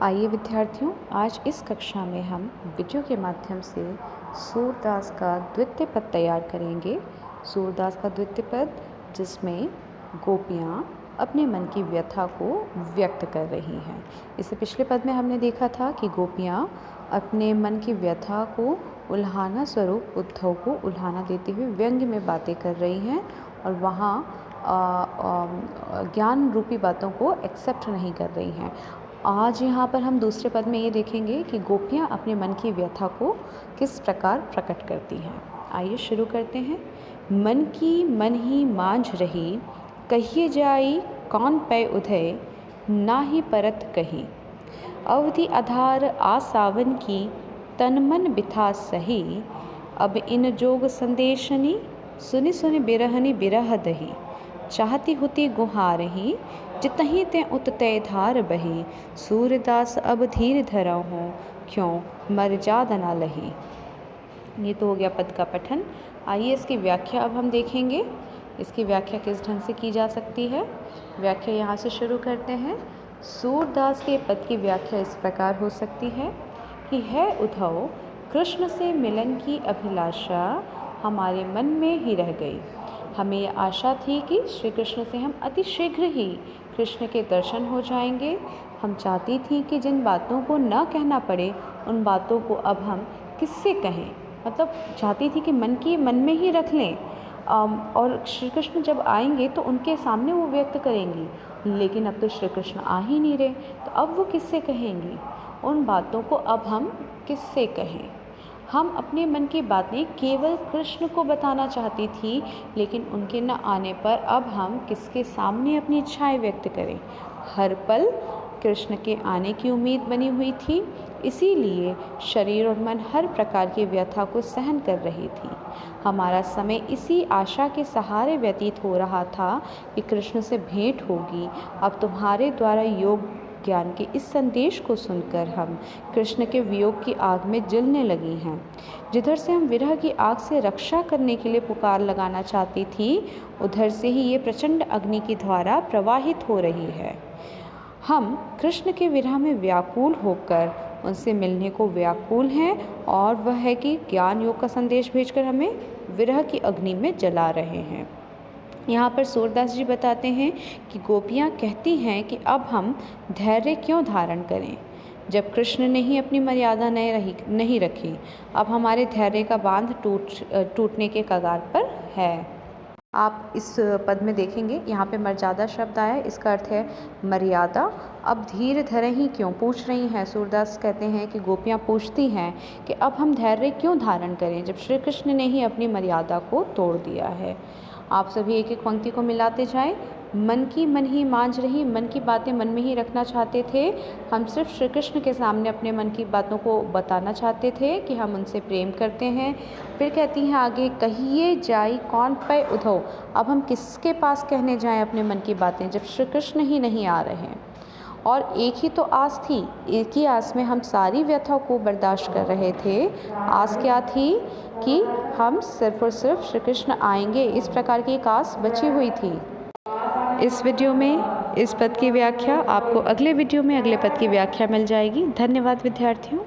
आइए विद्यार्थियों, आज इस कक्षा में हम वीडियो के माध्यम से सूरदास का द्वितीय पद तैयार करेंगे। सूरदास का द्वितीय पद जिसमें गोपियाँ अपने मन की व्यथा को व्यक्त कर रही हैं। इससे पिछले पद में हमने देखा था कि गोपियाँ अपने मन की व्यथा को उल्हाना स्वरूप उद्धव को उल्हाना देते हुए व्यंग्य में बातें कर रही हैं और वहाँ ज्ञान रूपी बातों को एक्सेप्ट नहीं कर रही हैं। आज यहाँ पर हम दूसरे पद में ये देखेंगे कि गोपियाँ अपने मन की व्यथा को किस प्रकार प्रकट करती हैं। आइए शुरू करते हैं। मन की मन ही मांझ रही, कहिए जाई कौन पै उधय, ना ही परत कही। अवधि आधार आ सावन की, तन मन बिथा सही। अब इन जोग संदेशनी, सुनि सुनि बिरहनि बिरह दही। चाहती हुती गुहारही, जितही ते उत तय धार बही। सूरदास अब धीर धरा हूँ, क्यों मर्यादा न लही। ये तो हो गया पद का पठन। आइए इसकी व्याख्या अब हम देखेंगे। इसकी व्याख्या किस ढंग से की जा सकती है। व्याख्या यहाँ से शुरू करते हैं। सूरदास के पद की व्याख्या इस प्रकार हो सकती है कि है उद्धव, कृष्ण से मिलन की अभिलाषा हमारे मन में ही रह गई। हमें ये आशा थी कि श्री कृष्ण से हम अति शीघ्र ही कृष्ण के दर्शन हो जाएंगे। हम चाहती थी कि जिन बातों को न कहना पड़े उन बातों को अब हम किससे कहें, मतलब चाहती थी कि मन में ही रख लें और श्री कृष्ण जब आएंगे तो उनके सामने वो व्यक्त करेंगी। लेकिन अब तो श्री कृष्ण आ ही नहीं रहे, तो अब वो किससे कहेंगी उन बातों को। अब हम किससे कहें। हम अपने मन की बातें केवल कृष्ण को बताना चाहती थी, लेकिन उनके न आने पर अब हम किसके सामने अपनी इच्छाएं व्यक्त करें। हर पल कृष्ण के आने की उम्मीद बनी हुई थी, इसीलिए शरीर और मन हर प्रकार की व्यथा को सहन कर रही थी। हमारा समय इसी आशा के सहारे व्यतीत हो रहा था कि कृष्ण से भेंट होगी। अब तुम्हारे द्वारा योग ज्ञान के इस संदेश को सुनकर हम कृष्ण के वियोग की आग में जलने लगी हैं। जिधर से हम विरह की आग से रक्षा करने के लिए पुकार लगाना चाहती थी, उधर से ही ये प्रचंड अग्नि की धारा प्रवाहित हो रही है। हम कृष्ण के विरह में व्याकुल होकर उनसे मिलने को व्याकुल हैं, और वह है कि ज्ञान योग का संदेश भेजकर हमें विरह की अग्नि में जला रहे हैं। यहाँ पर सूरदास जी बताते हैं कि गोपियाँ कहती हैं कि अब हम धैर्य क्यों धारण करें, जब कृष्ण ने ही अपनी मर्यादा नहीं रखी। अब हमारे धैर्य का बांध टूटने के कगार पर है। आप इस पद में देखेंगे यहाँ पे मर्यादा शब्द आया, इसका अर्थ है मर्यादा। अब धीर धरे ही क्यों पूछ रही हैं। सूरदास कहते हैं कि गोपियाँ पूछती हैं कि अब हम धैर्य क्यों धारण करें, जब श्री कृष्ण ने ही अपनी मर्यादा को तोड़ दिया है। आप सभी एक एक पंक्ति को मिलाते जाएं। मन की मन ही मांझ रही, मन की बातें मन में ही रखना चाहते थे। हम सिर्फ श्री कृष्ण के सामने अपने मन की बातों को बताना चाहते थे कि हम उनसे प्रेम करते हैं। फिर कहती हैं आगे, कहिए जाई कौन पै उद्धव। अब हम किसके पास कहने जाएं अपने मन की बातें, जब श्री कृष्ण ही नहीं आ रहे हैं। और एक ही तो आस थी, एक ही आस में हम सारी व्यथा को बर्दाश्त कर रहे थे। आस क्या थी कि हम सिर्फ और सिर्फ श्री कृष्ण आएंगे, इस प्रकार की एक आस बची हुई थी। इस वीडियो में इस पद की व्याख्या, आपको अगले वीडियो में अगले पद की व्याख्या मिल जाएगी। धन्यवाद विद्यार्थियों।